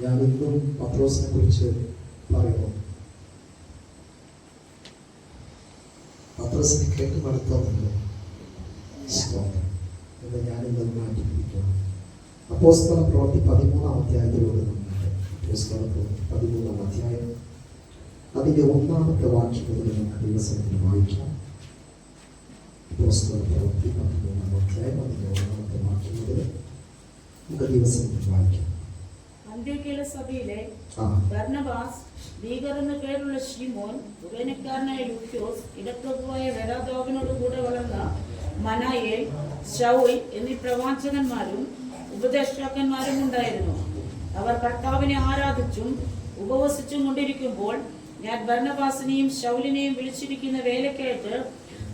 ഞാൻ ഇന്നും പത്രോസിനെ കുറിച്ച് പറയുന്നു. പത്രോസിനെ കേട്ട് മടുത്തോന്നുണ്ട് എന്ന് ഞാൻ ഇന്ന് മാറ്റിപ്പിടിക്കുന്നു. അപ്പോസ്തല പ്രവൃത്തി 13-ാം അധ്യായത്തിലൂടെ നമ്മുടെ അപ്പോസ്തല പ്രവൃത്തി 13-ാം അധ്യായം അതിൻ്റെ 1-ാമത്തെ വാക്യം മുതൽ നമുക്ക് ദിവസത്തിൽ വായിക്കാം. അപ്പോസ്തല പ്രവൃത്തി 13-ാം അധ്യായം അതിൻ്റെ 1-ാമത്തെ വാക്യം മുതൽ നമുക്ക് ദിവസത്തിൽ വായിക്കാം. അന്ത്യോക്യയിലെ സഭയിലെ ബർന്നബാസ്, ലീഗർ എന്ന പേരുള്ള ശിമോൻ, ഉറേനക്കാരനായ ലൂക്യോസ്, ഇടപ്രഭുവായ ഹെരോദാവിനോട് കൂടെ വളർന്ന മനായേൽ, ശൗൽ എന്നീ പ്രവാചകന്മാരും ഉപദേഷ്ടാക്കന്മാരും ഉണ്ടായിരുന്നു. അവർ കർത്താവിനെ ആരാധിച്ചും ഉപവസിച്ചും കൊണ്ടിരിക്കുമ്പോൾ ഞാൻ ബർന്നബാസിനെയും ശൗലിനെയും വിളിച്ചിരിക്കുന്ന വേലയ്ക്കായിട്ട്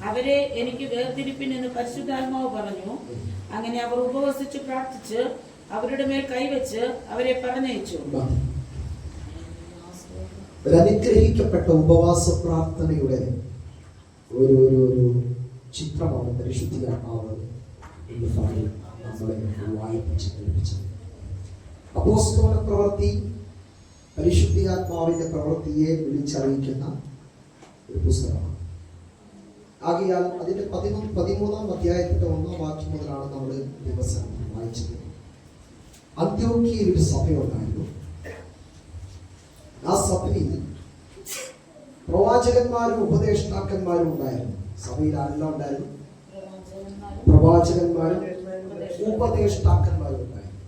അവരെ എനിക്ക് വേർതിരിപ്പിൻ എന്ന് പരിശുദ്ധാത്മാവ് പറഞ്ഞു. അങ്ങനെ അവർ ഉപവസിച്ച് പ്രാർത്ഥിച്ച് അവരുടെ മേൽ കൈവച്ച് അവരെ പറഞ്ഞയച്ചു. അനുഗ്രഹിക്കപ്പെട്ട ഉപവാസ പ്രാർത്ഥനയുടെ ഒരു ചിത്രമാണ് പരിശുദ്ധാത്മാവ് എന്ന് പറഞ്ഞ് നമ്മളെ വായിപ്പിച്ച് കേൾപ്പിച്ചത്. അപ്പോസ്തല പ്രവൃത്തി പരിശുദ്ധാത്മാവിന്റെ പ്രവൃത്തിയെ വിളിച്ചറിയിക്കുന്ന ഒരു പുസ്തകമാണ്. ആകയാൽ അതിന്റെ 13-ാം അധ്യായത്തിന്റെ 1-ാം വാക്യം മുതലാണ് നമ്മൾ ദിവസം വായിച്ചത്. അന്ത്യോക്യയിൽ ഒരു സഭയുണ്ടായിരുന്നു. ആ സഭയിൽ പ്രവാചകന്മാരും ഉപദേഷ്ടാക്കന്മാരും ഉണ്ടായിരുന്നു. സഭയിൽ ആരെല്ലാം ഉണ്ടായിരുന്നു? പ്രവാചകന്മാരും ഉപദേഷ്ടാക്കന്മാരും ഉണ്ടായിരുന്നു.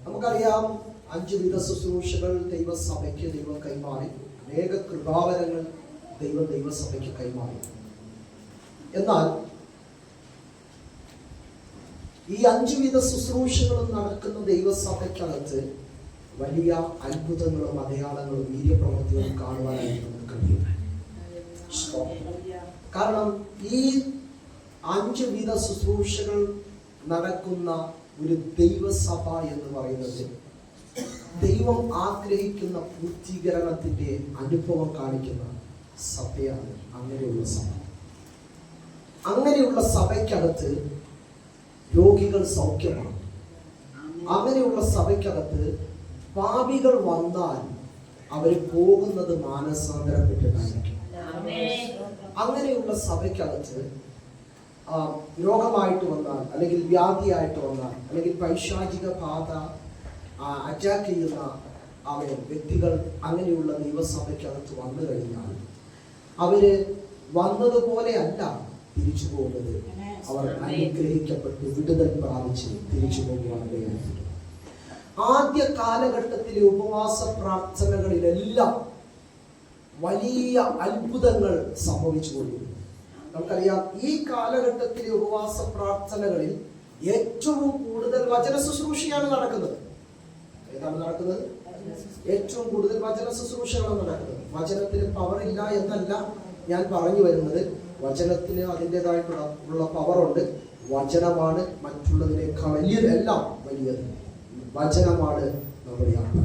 നമുക്കറിയാം 5 വിധ ശുശ്രൂഷകൾ ദൈവസഭയ്ക്ക് ദൈവം കൈമാറി. അനേക കൃപാവരങ്ങൾ ദൈവസഭയ്ക്ക് കൈമാറി. എന്നാൽ ഈ 5 വിധ ശുശ്രൂഷകളും നടക്കുന്ന ദൈവസഭയ്ക്കകത്ത് വലിയ അത്ഭുതങ്ങളും അടയാളങ്ങളും വീര്യപ്രവൃത്തികളും കാണുവാനായിട്ട് നമുക്ക് കഴിയും. കാരണം ഈ 5 വിധ ശുശ്രൂഷകൾ നടക്കുന്ന ഒരു ദൈവസഭ എന്ന് പറയുന്നത് ദൈവം ആഗ്രഹിക്കുന്ന പൂർത്തീകരണത്തിന്റെ അനുഭവം കാണിക്കുന്ന സഭയാണ് അങ്ങനെയുള്ള സഭ. അങ്ങനെയുള്ള സഭയ്ക്കകത്ത് രോഗികൾ സൗഖ്യമാണ്. അങ്ങനെയുള്ള സഭയ്ക്കകത്ത് പാപികൾ വന്നാൽ അവർ പോകുന്നത് മാനസാന്തരപ്പെട്ടിട്ടായിരിക്കും. അങ്ങനെയുള്ള സഭയ്ക്കകത്ത് രോഗമായിട്ട് വന്നാൽ, അല്ലെങ്കിൽ വ്യാധിയായിട്ട് വന്നാൽ, അല്ലെങ്കിൽ പൈശാചിക ബാധ അറ്റാക്ക് ചെയ്യുന്ന വ്യക്തികൾ അങ്ങനെയുള്ള ദൈവസഭയ്ക്കകത്ത് വന്നു കഴിഞ്ഞാൽ അവര് വന്നതുപോലെ അല്ല തിരിച്ചു പോകുന്നത്. അവർ അനുഗ്രഹിക്കപ്പെട്ട് വിടുതൽ പ്രാപിച്ച് തിരിച്ചു പോകുവാനിടയായി. ആദ്യ കാലഘട്ടത്തിലെ ഉപവാസ പ്രാർത്ഥനകളിലെല്ലാം വലിയ അത്ഭുതങ്ങൾ സംഭവിച്ചുകൊണ്ടിരുന്നു. നമുക്കറിയാം, ഈ കാലഘട്ടത്തിലെ ഉപവാസ പ്രാർത്ഥനകളിൽ ഏറ്റവും കൂടുതൽ വചന ശുശ്രൂഷയാണ് നടക്കുന്നത്. ഏതാണ് നടക്കുന്നത്? ഏറ്റവും കൂടുതൽ വചന ശുശ്രൂഷകളാണ് നടക്കുന്നത്. വചനത്തിന് പവർ ഇല്ല എന്നല്ല ഞാൻ പറഞ്ഞു വരുന്നത്. വചനത്തിന് അതിൻ്റെതായിട്ടുള്ള പവറുണ്ട്. വചനമാണ് മറ്റുള്ളതിനേക്കാൾ എല്ലാം വലിയത്. വചനമാണ് നമ്മുടെ ആത്മ.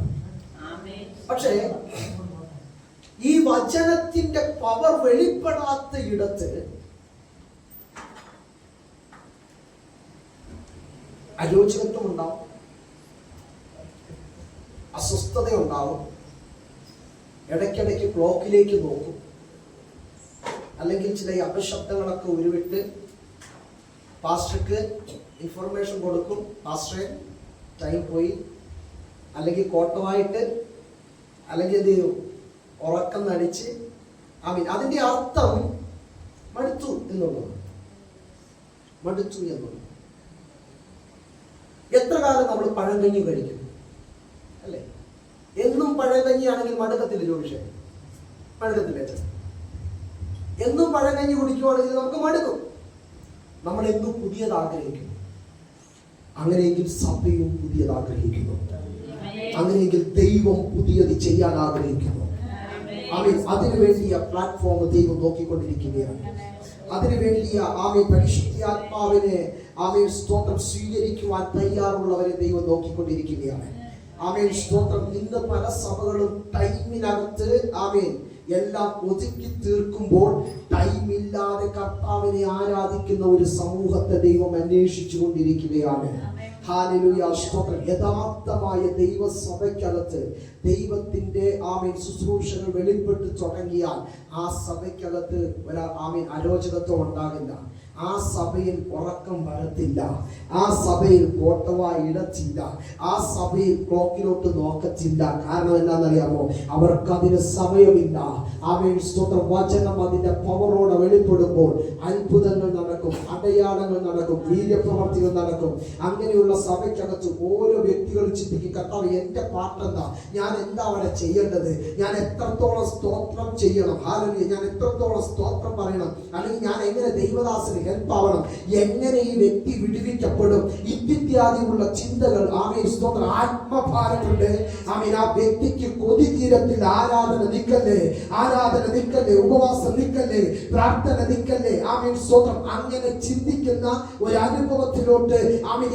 പക്ഷേ ഈ വചനത്തിന്റെ പവർ വെളിപ്പെടാത്ത ഇടത്ത് അരോചകത്വം ഉണ്ടാവും, അസ്വസ്ഥത ഉണ്ടാവും, ഇടയ്ക്കിടയ്ക്ക് ക്ലോക്കിലേക്ക് നോക്കും, അല്ലെങ്കിൽ ചില അപശബ്ദങ്ങളൊക്കെ ഉരുവിട്ട് പാസ്റ്റർക്ക് ഇൻഫർമേഷൻ കൊടുക്കും. പാസ്റ്ററെ ടൈം പോയി, അല്ലെങ്കിൽ കോട്ടമായിട്ട്, അല്ലെങ്കിൽ എന്ത് ചെയ്യും, ഉറക്കം നടിച്ച്. അതിൻ്റെ അർത്ഥം മടുത്തു എന്നുള്ളത്. മടുത്തു എന്നുള്ളത്. എത്ര കാലം നമ്മൾ പഴങ്കഞ്ഞി കഴിക്കും അല്ലേ? എന്നും പഴങ്കഞ്ഞിയാണെങ്കിൽ മടുക്കത്തില്ല. ജോലിഷേ, മടുക്കത്തില്ല. എന്നും പഴങ്കഞ്ഞി കുടിക്കുവാണെങ്കിൽ നമുക്ക് മടുക്കും. നമ്മൾ എന്നും പുതിയത് ആഗ്രഹിക്കും. അങ്ങനെയെങ്കിൽ സഭയും പുതിയത് ആഗ്രഹിക്കുന്നു. അങ്ങനെയെങ്കിൽ ദൈവം പുതിയത് ചെയ്യാൻ ആഗ്രഹിക്കുന്നു. അതിനു വേണ്ടിയ പ്ലാറ്റ്ഫോം ദൈവം നോക്കിക്കൊണ്ടിരിക്കുകയാണ്. അതിനു വേണ്ടിയ പരിശുദ്ധാത്മാവിനെ സ്തോത്രം സ്വീകരിക്കുവാൻ തയ്യാറുള്ളവരെ ദൈവം നോക്കിക്കൊണ്ടിരിക്കുകയാണ്. സ്തോത്രം. ഇന്ന് പല സഭകളും ടൈമിനകത്ത് എല്ലാം ഒതുക്കി തീർക്കുമ്പോൾ ടൈമില്ലാതെ കർത്താവിനെ ആരാധിക്കുന്ന ഒരു സമൂഹത്തെ ദൈവം അന്വേഷിച്ചു കൊണ്ടിരിക്കുകയാണ്. ഹല്ലേലൂയ, സ്തോത്രം. യഥാർത്ഥമായ ദൈവസഭയ്ക്കകത്ത് ദൈവത്തിന്റെ ശുശ്രൂഷകൾ വെളിപ്പെട്ട് തുടങ്ങിയാൽ ആ സഭയ്ക്കകത്ത് അരോചകത്വം ഉണ്ടാകില്ല. ആ സഭയിൽ ഉറക്കം വരത്തില്ല. ആ സഭയിൽ കോട്ടവായി ഇടച്ചില്ല. ആ സഭയിൽ ക്ലോക്കിലോട്ട് നോക്കത്തില്ല. കാരണം എന്താണെന്നറിയാമോ? അവർക്കതിന് സമയമില്ല. സ്തോത്രം. വചനം അതിന്റെ പവറോടെ വെളിപ്പെടുമ്പോൾ അത്ഭുതങ്ങൾ നടക്കും, അടയാളങ്ങൾ നടക്കും, വീര്യപ്രവർത്തികൾ നടക്കും. അങ്ങനെയുള്ള സഭയ്ക്കകത്ത് ഓരോ വ്യക്തികളും ചിന്തിക്കും, കർത്താവ് എന്റെ പാട്ടെന്താ, ഞാൻ എന്താ അവിടെ ചെയ്യേണ്ടത്, ഞാൻ എത്രത്തോളം സ്തോത്രം ചെയ്യണം, ഹല്ലേലൂയ, ഞാൻ എത്രത്തോളം സ്തോത്രം പറയണം, അല്ലെങ്കിൽ ഞാൻ എങ്ങനെ ദൈവദാസന് ഹെൽപ്പ് ആവണം, എങ്ങനെ ഈ വ്യക്തി വിടുവിക്കപ്പെടും, ഇത്യാദിയുള്ള ചിന്തകൾ സ്തോത്രം. ആത്മഭാരമുണ്ട്. ആ വ്യക്തിക്ക് കൊതി തീരത്തിൽ ആരാധന നിൽക്കല്ലേ, ഉപവാസം നിൽക്കല്ലേ, പ്രാർത്ഥന നിൽക്കല്ലേ. സ്തോത്രം. അങ്ങനെ ചിന്തിക്കുന്ന ഒരു അനുഭവത്തിലോട്ട്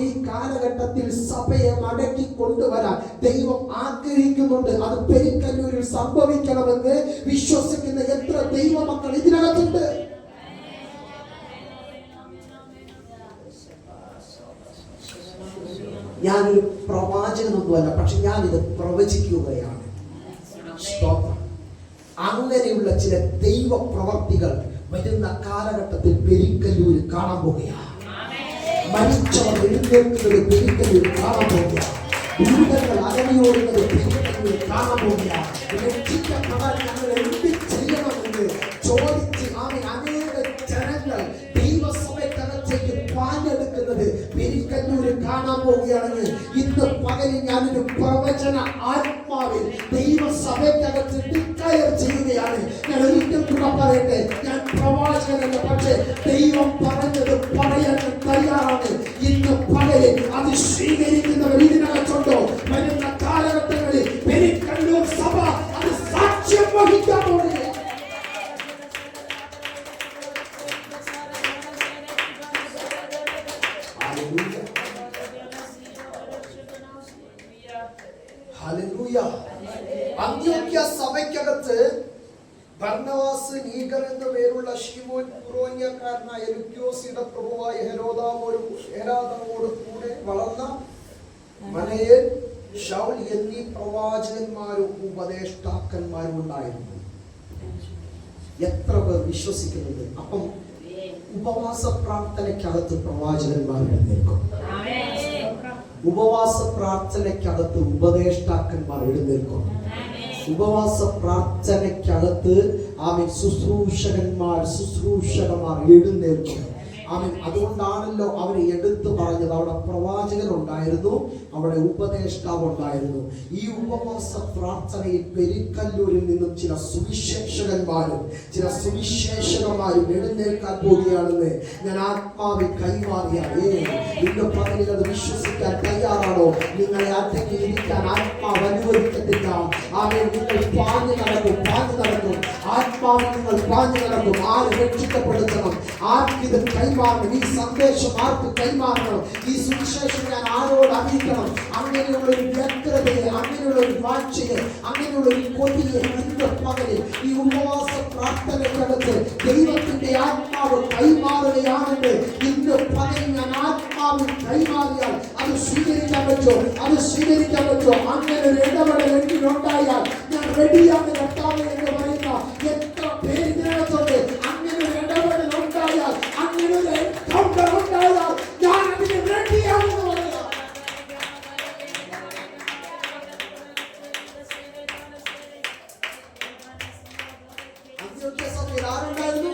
ഈ കാലഘട്ടത്തിൽ സഭയെ മടക്കി കൊണ്ടുവരാൻ ദൈവം ആഗ്രഹിക്കുന്നുണ്ട്. അത് പെരിക്കല്ലൂരിൽ സംഭവിക്കണമെന്ന് വിശ്വസിക്കുന്ന എത്ര ദൈവമക്കൾ ഇതിനകത്തുണ്ട്. ഞാനൊരു പ്രവാചകനൊന്നുമല്ല, പക്ഷെ ഞാനിത് പ്രവചിക്കുകയാണ്. അങ്ങനെയുള്ള ചില ദൈവ പ്രവർത്തികൾ വരുന്ന കാലഘട്ടത്തിൽ പെരിക്കല്ലൂരിൽ കാണാൻ പോകുകയാണ്. മരിച്ചവർ എഴുന്നേൽക്കുന്നത് പെരിക്കല്ലൂരിൽ കാണാൻ പോകുകയാണ്. ദുരിതങ്ങൾ അകലിയോടുന്നത് പെരിക്കല്ലൂരിൽ കാണാൻ പോകുകയാണ്. രക്ഷിക്കപ്പെടാൻ ഞങ്ങൾ എന്ത് ചെയ്യണമെന്ന് ചോദിച്ച് അനേക ജനങ്ങൾ ദൈവസഭയ്ക്കകത്തേക്ക് പാഞ്ഞെടുക്കുന്നത് പെരിക്കല്ലൂരിൽ കാണാൻ പോവുകയാണെങ്കിൽ ഇന്ന് പകലിൽ ഞാനൊരു പ്രവചന ആത്മാവിൽ ദൈവസഭയ്ക്കകത്ത് ഡിക്ലയർ ചെയ്യുകയാണ്. ഞാൻ ഒരിക്കൽ കൂടെ പറയട്ടെ, ഞാൻ പ്രവാചകനല്ല, പക്ഷേ ദൈവം പറഞ്ഞത് പറയാൻ തയ്യാറാണ്. ഇന്ന് പകലിൽ അത് സ്വീകരിക്കുന്നവർ ഇതിനകത്തുണ്ടോ? വരുന്ന കാലഘട്ടങ്ങളിൽ പെരിക്കല്ലൂർ സഭ അത് സാക്ഷ്യം വഹിക്കാൻ പോകുകയാണ്. അന്ത്യോക്യ സഭയ്ക്കകത്ത് ബർന്നബാസ്, നീഗർ എന്ന പേരുള്ള ശിമോൻ, കുറോന്യക്കാരനായ ലുക്യോസിയുടെ പ്രഭുവായ ഹെരോദാവോട് കൂടെ വളർന്ന മനയേൽ, ശൗൽ എന്നീ പ്രവാചകന്മാരും ഉപദേഷ്ടാക്കന്മാരും ഉണ്ടായിരുന്നു. എത്ര പേർ വിശ്വസിക്കുന്നുണ്ട്? അപ്പം ഉപവാസ പ്രാർത്ഥനയ്ക്കകത്ത് പ്രവാചകന്മാർ എഴുന്നേൽക്കും. ഉപവാസ പ്രാർത്ഥനയ്ക്കകത്ത് ഉപദേഷ്ടാക്കന്മാർ എഴുന്നേൽക്കും. ഉപവാസ പ്രാർത്ഥനയ്ക്കകത്ത് ശുശ്രൂഷകന്മാർ എഴുന്നേൽക്കും. അതുകൊണ്ടാണല്ലോ അവരെ എടുത്തു പറഞ്ഞത്. അവിടെ പ്രവാചകൻ ഉണ്ടായിരുന്നു, അവിടെ ഉപദേഷ്ടാവ് ഉണ്ടായിരുന്നു. ഈ ഉപവാസ പ്രാർത്ഥനയിൽ പെരിക്കല്ലൂരിൽ നിന്നും ചില സുവിശേഷകന്മാരും ചില സുവിശേഷകന്മാരും എഴുന്നേൽക്കാൻ പോവുകയാണെന്ന് ഞാൻ ആത്മാവിൽ കൈമാറിയാണ്. ഇന്ന് പകലിൽ അത് വിശ്വസിക്കാൻ തയ്യാറാണോ? നിങ്ങളെ അടങ്ങിയിരിക്കാൻ ആത്മാവ് അനുവദിക്കത്തില്ല. നിങ്ങൾ പാഞ്ഞു നടക്കും. ആത്മാവിൽ നിങ്ങൾ പാഞ്ഞു നടക്കും. ആര് രക്ഷിക്കപ്പെടുത്തണം? ആർക്കിത് കൈമാറണം? ഈ സന്ദേശം ആർക്ക് കൈമാറണം? ഈ സുവിശേഷം ഞാൻ ആരോട് അറിയിക്കണം? അങ്ങനെയുള്ള ഒരു വ്യഗ്രതയെ, അങ്ങനെയുള്ള ഒരു വാഴ്ചയെ, അങ്ങനെയുള്ള ഒരു കൊതിയെ ഇന്ന് പകലിൽ ഈ ഉപവാസ പ്രാർത്ഥനയ്ക്കകത്ത് ദൈവത്തിന്റെ ആത്മാവ് കൈമാറുകയാണെന്ന് ഇന്ന് പകലിൽ ഞാൻ ആത്മാവിൽ കൈമാറിയാൽ അത് സ്വീകരിക്കാൻ പറ്റോ? അങ്ങനെ ഒരു ഇടപെടൽ എനിക്കുണ്ടായാൽ ഞാൻ റെഡിയാണ് കർത്താവേ എന്ന് പറയുന്ന എത്ര പേര് ഇതിനകത്തുണ്ട്. അങ്ങനെ ഒരു ഇടപെടൽ ഉണ്ടായാൽ, അങ്ങനെ ഒരു എൻകൗണ്ടർ ഉണ്ടായാൽ ഞാൻ അതിന് റെഡിയാണെന്ന് പറയുക. അന്ത്യോക്യ സഭയിൽ ആരുണ്ടായിരുന്നു?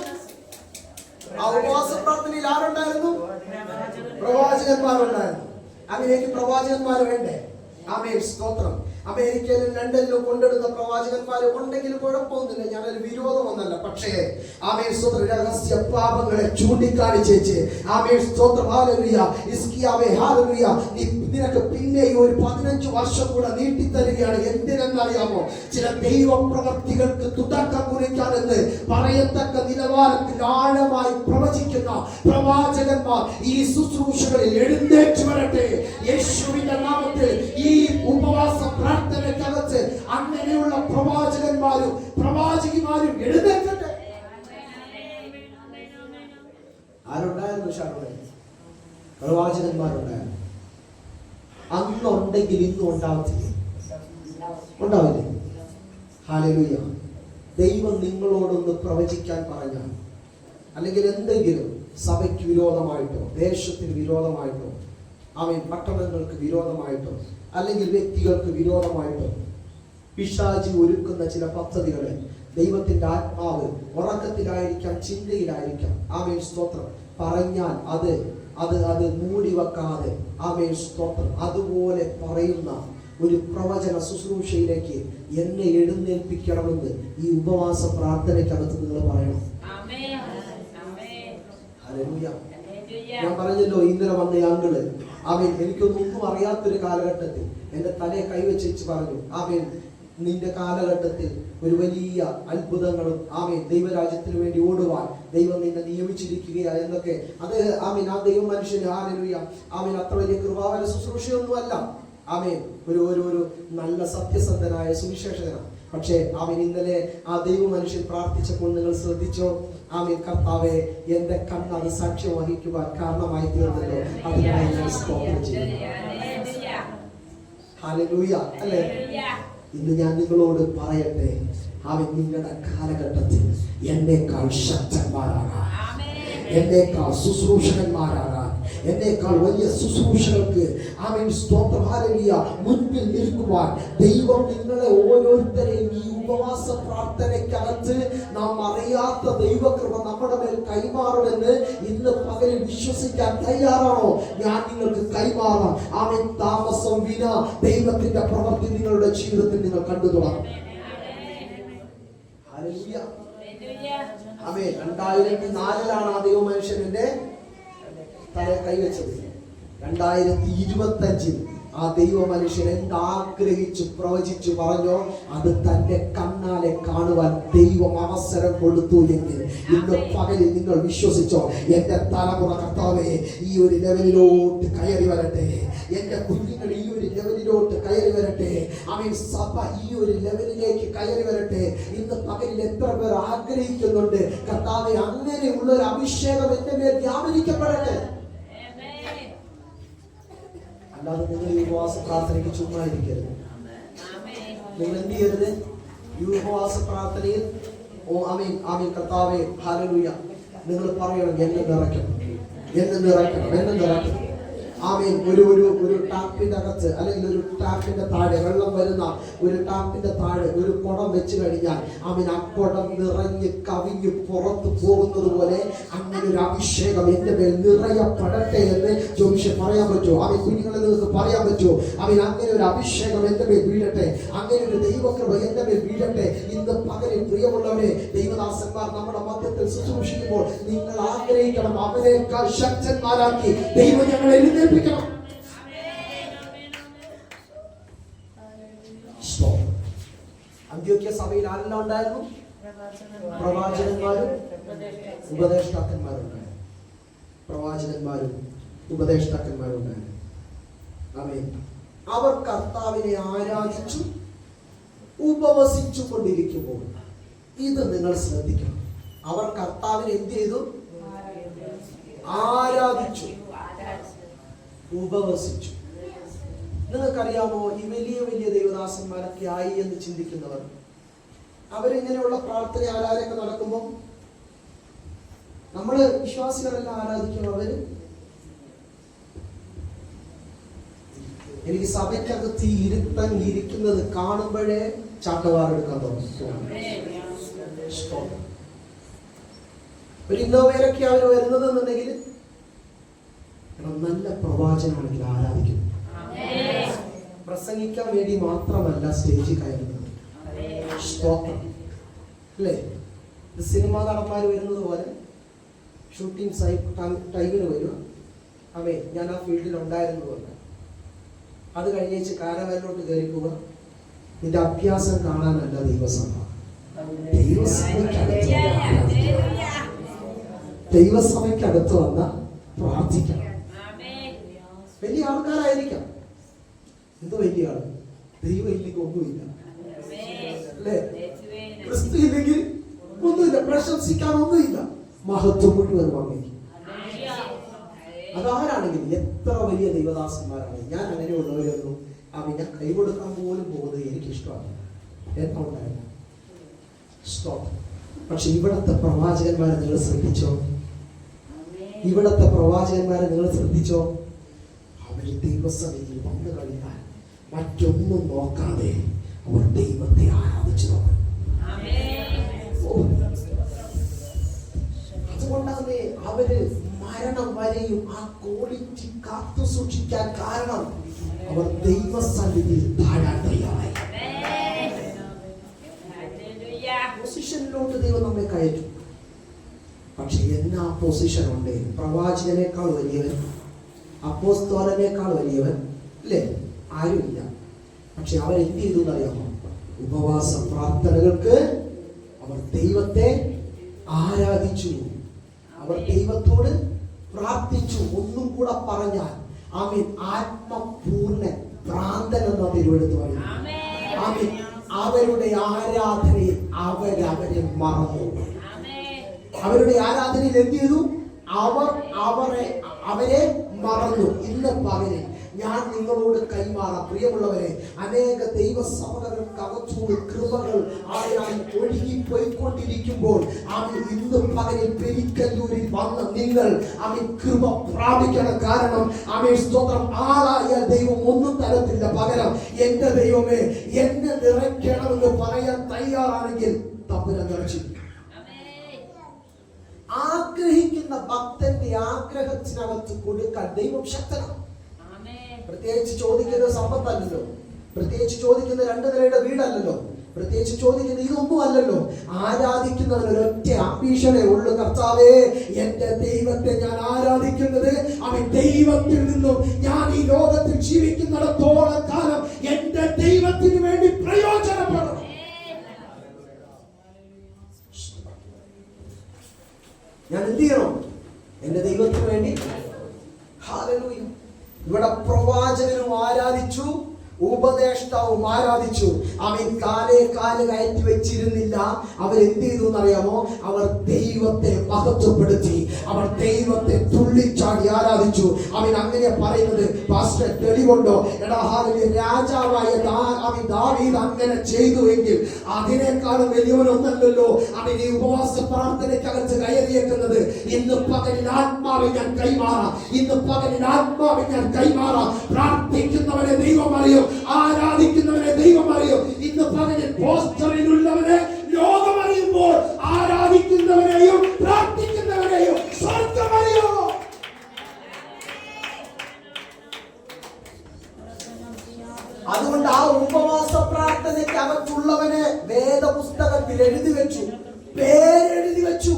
ആ ഉപവാസ പ്രാർത്ഥനയിൽ ആരുണ്ടായിരുന്നു? പ്രവാചകന്മാരുണ്ടായിരുന്നു. അങ്ങനെയൊക്കെ പ്രവാചകന്മാർ വേണ്ടേ? സ്തോത്രം. അമേരിക്കയിലും ലണ്ടനിലും കൊണ്ടെടുത്ത പ്രവാചകന്മാർ ഉണ്ടെങ്കിൽ കുഴപ്പമൊന്നുമില്ല, ഞാനൊരു വിരോധമൊന്നല്ല. പക്ഷേ രഹസ്യ പാപങ്ങളെ ചൂണ്ടിക്കാണിച്ചേച്ച് നിനക്ക് പിന്നെ ഒരു 15 വർഷം കൂടെ നീട്ടിത്തരികയാണ്. എന്തിനെന്നറിയാമോ? ചില ദൈവപ്രവർത്തികൾക്ക് തുടക്കം കുറിക്കാനെന്ന് പറയത്തക്ക നിലവാരത്തിൽ ആഴമായി പ്രവചിക്കുന്ന പ്രവാചകന്മാർ ഈ ശുശ്രൂഷകളിൽ എഴുന്നേറ്റ് വരട്ടെ. യേശുവിന്റെ നാമത്തിൽ ഈ ഉപവാസ പ്രാർത്ഥനയ്ക്കകത്ത് അങ്ങനെയുള്ള പ്രവാചകന്മാരും പ്രവാചകിമാരും എഴുന്നേൽക്കട്ടെ. ആരുണ്ടായിരുന്നു? പ്രവാചകന്മാരുണ്ടായിരുന്നു. അന്നുണ്ടെങ്കിൽ ഇന്നും ഉണ്ടാവത്തില്ലേ? ഉണ്ടാവില്ലേ? ഹല്ലേലൂയ. ദൈവം നിങ്ങളോടൊന്ന് പ്രവചിക്കാൻ പറഞ്ഞാൽ, അല്ലെങ്കിൽ എന്തെങ്കിലും സഭയ്ക്ക് വിരോധമായിട്ടോ ദേശത്തിന് വിരോധമായിട്ടോ പട്ടണങ്ങൾക്ക് വിരോധമായിട്ടോ അല്ലെങ്കിൽ വ്യക്തികൾക്ക് വിരോധമായിട്ടോ പിശാചി ഒരുക്കുന്ന ചില പദ്ധതികളെ ദൈവത്തിന്റെ ആത്മാവ് ഉറക്കത്തിലായിരിക്കാം, ചിന്തയിലായിരിക്കാം, സ്തോത്രം, പറഞ്ഞാൽ അത് മൂടി വെക്കാതെ സ്തോത്രം അതുപോലെ പറയുന്ന ഒരു പ്രവചന ശുശ്രൂഷയിലേക്ക് എന്നെ എഴുന്നേൽപ്പിക്കണമെന്ന് ഈ ഉപവാസ പ്രാർത്ഥനയ്ക്കകത്ത് നിങ്ങൾ പറയണം. ഹല്ലേലൂയ. ഞാൻ പറഞ്ഞല്ലോ, ഇന്നലെ വന്ന ആളുകള് എനിക്കൊന്നും അറിയാത്തൊരു കാലഘട്ടത്തിൽ എന്റെ തലയെ കൈവച്ച് പറഞ്ഞു, നിന്റെ കാലഘട്ടത്തിൽ ഒരു വലിയ അത്ഭുതങ്ങളും ദൈവരാജ്യത്തിന് വേണ്ടി ഓടുവാൻ ദൈവം നിന്നെ നിയമിച്ചിരിക്കുകയാ എന്നൊക്കെ. അത് ആ ദൈവ മനുഷ്യന് ഹല്ലേലൂയ അത്ര വലിയ കൃപാവര ശുശ്രൂഷയൊന്നുമല്ല. ഒരു നല്ല സത്യസന്ധനായ സുവിശേഷകനാണ്. പക്ഷേ ഇന്നലെ ആ ദൈവ മനുഷ്യൻ പ്രാർത്ഥിച്ചപ്പോൾ നിങ്ങൾ ശ്രദ്ധിച്ചോ? കർത്താവേ, എന്റെ കണ്ണ് അത് സാക്ഷ്യം വഹിക്കുവാൻ കാരണമായി തീർന്നല്ലോ. അതിനായി ഞാൻ സ്തോത്രം ചെയ്യുന്നു. ഹല്ലേലൂയ. അല്ലേ? ഇന്ന് ഞാൻ നിങ്ങളോട് പറയട്ടെ, നിങ്ങളുടെ കാലഘട്ടത്തിൽ എന്നേക്കാൾ ശക്തന്മാരാകാൻ, എന്നേക്കാൾ ശുശ്രൂഷകന്മാരാകാൻ, എന്നേക്കാൾ വലിയ ശുശ്രൂഷകൾക്ക് സ്തോത്രം ഹല്ലേലൂയ മുൻപിൽ നിൽക്കുവാൻ ദൈവം നിങ്ങളെ ഓരോരുത്തരെയും ഈ ഉപവാസ പ്രാർത്ഥനയ്ക്കകത്ത് നാം അറിയാത്ത ദൈവകൃപ നമ്മുടെ മേൽ കൈമാറുമെന്ന് ഇന്ന് പകലിൽ വിശ്വസിക്കാൻ തയ്യാറാണോ? ഞാൻ നിങ്ങൾക്ക് കൈമാറാം. താമസം വിന ദൈവത്തിന്റെ പ്രവൃത്തി നിങ്ങളുടെ ജീവിതത്തിൽ നിങ്ങൾ കണ്ടു തുടങ്ങും. 2004 ആ ദൈവ മനുഷ്യന്റെ തലയെ കൈവച്ചത്. 2025 ആ ദൈവ മനുഷ്യൻ എന്താഗ്രഹിച്ചു പ്രവചിച്ചു പറഞ്ഞോ അത് തന്റെ കണ്ണാലെ കാണുവാൻ ദൈവം അവസരം കൊടുത്തു എങ്കിൽ ഇന്ന് പകലിൽ നിങ്ങൾ വിശ്വസിച്ചോ? എന്റെ തലമുറ കർത്താവേ ഈ ഒരു ലെവലിലോട്ട് കയറി വരട്ടെ, എന്റെ കുഞ്ഞുങ്ങൾ ഈ ഒരു ലെവലിലോട്ട് കയറി വരട്ടെ, സഭ ഈ ഒരു ലെവലിലേക്ക് കയറി വരട്ടെ. ഇന്ന് പകലിൽ എത്ര പേർ ആഗ്രഹിക്കുന്നുണ്ട് കർത്താവേ അങ്ങനെയുള്ള ഒരു അഭിഷേകം എന്റെ മേൽ വ്യാപരിക്കപ്പെടട്ടെ. അല്ലാതെ നിങ്ങൾ ഈ ഉപവാസ പ്രാർത്ഥനയ്ക്ക് ചുമ്മാ ഇരിക്കരുത്. നിങ്ങൾ എന്ത് ചെയ്യരുത്? ഈ ഉപവാസ പ്രാർത്ഥനയിൽ കർത്താവേ ഹല്ലേലൂയ നിങ്ങൾ പറയണം, എന്നെ നിറയ്ക്കണം, എന്നെ നിറയ്ക്കണം, എന്നെ നിറയ്ക്കണം. ഒരു ടാപ്പിന്റെ അകത്ത് അല്ലെങ്കിൽ ഒരു ടാപ്പിന്റെ താഴെ വെള്ളം വരുന്ന ഒരു ടാപ്പിന്റെ താഴെ ഒരു കുടം വെച്ച് കഴിഞ്ഞാൽ ആ കുടം നിറഞ്ഞ് കവിഞ്ഞ് പുറത്തു പോകുന്നത് പോലെ അങ്ങനെ ഒരു അഭിഷേകം എന്റെ മേൽ നിറയപ്പെടട്ടെ എന്ന് ജോമിഷ പറയാൻ പറ്റുമോ? കുഞ്ഞുങ്ങളെ നിങ്ങൾക്ക് പറയാൻ പറ്റുമോ? അങ്ങനെ ഒരു അഭിഷേകം എന്റെ മേൽ വീഴട്ടെ, അങ്ങനെ ഒരു ദൈവകൃപ എന്റെ മേൽ വീഴട്ടെ. ഇന്ന് പകലിൽ പ്രിയമുള്ളവരെ, ദൈവദാസന്മാർ നമ്മുടെ മധ്യത്തിൽ ശുശ്രൂഷിക്കുമ്പോൾ നിങ്ങൾ ആഗ്രഹിക്കണം അവരെക്കാൾ ശക്തന്മാരാക്കി ദൈവം ഞങ്ങളെ എഴുന്നേൽപ്പിക്കണം. അന്ത്യോക്യ സഭയിൽ ആരെല്ലാം ഉണ്ടായിരുന്നു? പ്രവാചകന്മാരും ഉപദേഷ്ടാക്കന്മാരും ഉണ്ടായിരുന്നു. പ്രവാചകന്മാരും ഉപദേഷ്ടാക്കന്മാരും ഉണ്ടായിരുന്നു. അവർ കർത്താവിനെ ആരാധിച്ചു ഉപവസിച്ചു കൊണ്ടിരിക്കുമ്പോൾ ഇത് നിങ്ങൾ ശ്രദ്ധിക്കണം. അവർ കർത്താവിനെ എന്ത് ചെയ്തു? ആരാധിച്ചു, ഉപവസിച്ചു. നിങ്ങൾക്കറിയാമോ, ഈ വലിയ വലിയ ദൈവദാസന്മാരൊക്കെ ആയി എന്ന് ചിന്തിക്കുന്നവർ അവരിങ്ങനെയുള്ള പ്രാർത്ഥന ആരാധനയൊക്കെ നടക്കുമ്പോൾ നമ്മള് വിശ്വാസികളെല്ലാം ആരാധിക്കും. എനിക്ക് സഭയ്ക്കകത്ത് ഇരുത്തൻ ഇരിക്കുന്നത് കാണുമ്പോഴേ ചാട്ടവാറെടുക്കാൻ തോന്നും. ഒരു ഇന്നോവയിലൊക്കെ അവർ വരുന്നത് എന്നുണ്ടെങ്കിൽ നല്ല പ്രവാചനാണെങ്കിൽ ആരാധിക്കും. പ്രസംഗിക്കാൻ വേണ്ടി മാത്രമല്ല സ്റ്റേജിൽ കയറുന്നത്. അല്ലേ? സിനിമാ നടന്മാർ വരുന്നത് പോലെ ഷൂട്ടിംഗ് ടൈമിന് വരും. ഞാൻ ആ ഫീൽഡിൽ ഉണ്ടായിരുന്നതുകൊണ്ട് അത് കഴിഞ്ഞേച്ച് കാരവലിലോട്ട് കയറി പോവുക. നിന്റെ അഭ്യാസം കാണാനല്ല ദൈവസഭ. ദൈവസഭയ്ക്കകത്ത് വന്ന പ്രാർത്ഥിക്കണം. വലിയ ആൾക്കാരായിരിക്കാം. എന്ത് വലിയ ആള്? ദൈവം ഇല്ലെങ്കിൽ ഒന്നുമില്ല, അല്ലേ? ക്രിസ്തു ഇല്ലെങ്കിൽ ഒന്നുമില്ല, പ്രശംസിക്കാൻ ഒന്നുമില്ല. മഹത്വം മുഴുവൻ വാങ്ങിക്കും. അതാരാണെങ്കിലും എത്ര വലിയ ദൈവദാസന്മാരാണ്, ഞാൻ അങ്ങനെയുള്ളവരൊന്നും ഞാൻ കൈകൊടുക്കാൻ പോലും പോകുന്നത് എനിക്ക് ഇഷ്ടമാണ്. എന്തുകൊണ്ടായിരുന്നു സ്റ്റോപ്പ്. പക്ഷെ ഇവിടത്തെ പ്രവാചകന്മാരെ നിങ്ങൾ ശ്രദ്ധിച്ചോ? ഇവിടത്തെ പ്രവാചകന്മാരെ നിങ്ങൾ ശ്രദ്ധിച്ചോ? അവർ ദൈവസഭയിൽ വന്നു കഴിഞ്ഞാൽ മറ്റൊന്നും നോക്കാതെ അവർ ദൈവത്തെ ആരാധിച്ചു തുടങ്ങും. അതുകൊണ്ടാണ് അവര് മരണം വരെയും ആ ക്വാളിറ്റി കാത്തു സൂക്ഷിക്കാൻ കാരണം അവർ ദൈവസന്നിധിയിൽ താഴാൻ തയ്യാറായി. പൊസിഷനിലോട്ട് ദൈവം നമ്മെ കയറ്റും. പക്ഷെ എന്നാ പൊസിഷൻ ഉണ്ട്? പ്രവാചകനേക്കാൾ വലിയവൻ, അപ്പോസ്തലനേക്കാൾ വലിയവൻ അല്ലേ? ആരുമില്ല. പക്ഷെ അവരെന്ത് ചെയ്തു എന്നറിയാമോ? ഉപവാസ പ്രാർത്ഥനകൾക്ക് അവർ ദൈവത്തെ ആരാധിച്ചു, അവർ ദൈവത്തോട് പ്രാർത്ഥിച്ചു. ഒന്നും കൂടെ പറഞ്ഞാൽ ആമേൻ, ആത്മപൂർണ്ണൻ ഭ്രാന്തൻ എന്ന തിരുവെടുത്ത് പറയും. ആമേൻ, അവരുടെ ആരാധനയിൽ അവരെ മറന്നു. അവരുടെ ആരാധനയിൽ എന്ത് ചെയ്തു? അവരെ മറന്നു. ഇന്ന് പകരം ഞാൻ നിങ്ങളോട് കൈമാറാം പ്രിയമുള്ളവരെ, അനേക ദൈവസഭകൾക്കകത്തൂടെ കൃപകൾ ആരായി ഒഴുകി പോയിക്കൊണ്ടിരിക്കുമ്പോൾ ഇന്ന് പകരം പെരിക്കല്ലൂരിൽ വന്ന നിങ്ങൾ കൃപ പ്രാപിക്കണം. കാരണം സ്തോത്രം, ആളായ ദൈവം ഒന്നും തരത്തില്ല. പകരം എന്റെ ദൈവമേ എന്നെ നിറയ്ക്കണമെന്ന് പറയാൻ തയ്യാറാണെങ്കിൽ തമ്പുരാൻ നിറച്ചിരിക്കും. ആഗ്രഹിക്കുന്ന ഭക്തന്റെ ആഗ്രഹത്തിനകത്ത് കൊടുക്കാൻ ദൈവം ശക്തനാണ്. പ്രത്യേകിച്ച് ചോദിക്കുന്നത് സമ്പത്തല്ലല്ലോ, പ്രത്യേകിച്ച് ചോദിക്കുന്ന 2 നിലയുടെ വീടല്ലല്ലോ, പ്രത്യേകിച്ച് ചോദിക്കുന്ന ഇതൊന്നും അല്ലല്ലോ. ആരാധിക്കുന്നവന് ഒറ്റ അംബീഷനേ ഉള്ളൂ, കർത്താവേ എന്റെ ദൈവത്തെ ഞാൻ ആരാധിക്കുന്നത് അവൻ ദൈവത്തിൽ നിന്നും ഞാൻ ഈ ലോകത്തിൽ ജീവിക്കുന്നിടത്തോളം കാലം എന്റെ ദൈവത്തിന് വേണ്ടി പ്രയോജനപ്പെടും. ഞാൻ എന്ത് ചെയ്യണം? എന്റെ ദൈവത്തിന് വേണ്ടി. ഹല്ലേലൂയ. ഇവിടെ പ്രവാചകനും ആരാധിച്ചു, ഉപദേഷ്ടാവും ആരാധിച്ചു. അവൻ കാലേ കയറ്റി വെച്ചിരുന്നില്ല. അവരെന്ത് ചെയ്തു എന്നറിയാമോ? അവർ ദൈവത്തെ മഹത്വപ്പെടുത്തി, അവർ ദൈവത്തെ തുള്ളിച്ചാടി ആരാധിച്ചു. അവൻ അങ്ങനെ പറയുന്നത് പാസ്റ്റർ തെളിവുണ്ടോ? എടാ ഹാലേ, രാജാവായ ദാവീദ് അങ്ങനെ ചെയ്തുവെങ്കിൽ അതിനേക്കാളും വലിയവനൊന്നല്ലല്ലോ അവൻ ഈ ഉപവാസ പ്രാർത്ഥനയ്ക്കകത്ത് കയറിയേക്കുന്നത്. ഇന്ന് പകലിൽ ആത്മാവിൽ ഞാൻ കൈമാറാം, ഇന്ന് പകലിൽ ആത്മാവിൽ ഞാൻ കൈമാറാം. പ്രാർത്ഥിക്കുന്നവനെ ദൈവം അറിയും, ആരാധിക്കുന്നവനെ ദൈവം അറിയും. ഇന്ന് പകലിൽ പോസ്റ്ററിലുള്ളവനെ ലോകം അറിയുമ്പോൾ ആരാധിക്കുന്നവനെയും പ്രാർത്ഥിക്കുന്നവനെയും സ്വർഗ്ഗം അറിയോ? അതുകൊണ്ട് ആ ഉപവാസ പ്രാർത്ഥനയ്ക്ക് അകത്തുള്ളവനെ വേദപുസ്തകത്തിൽ എഴുതി വെച്ചു, പേരെഴുതി വെച്ചു.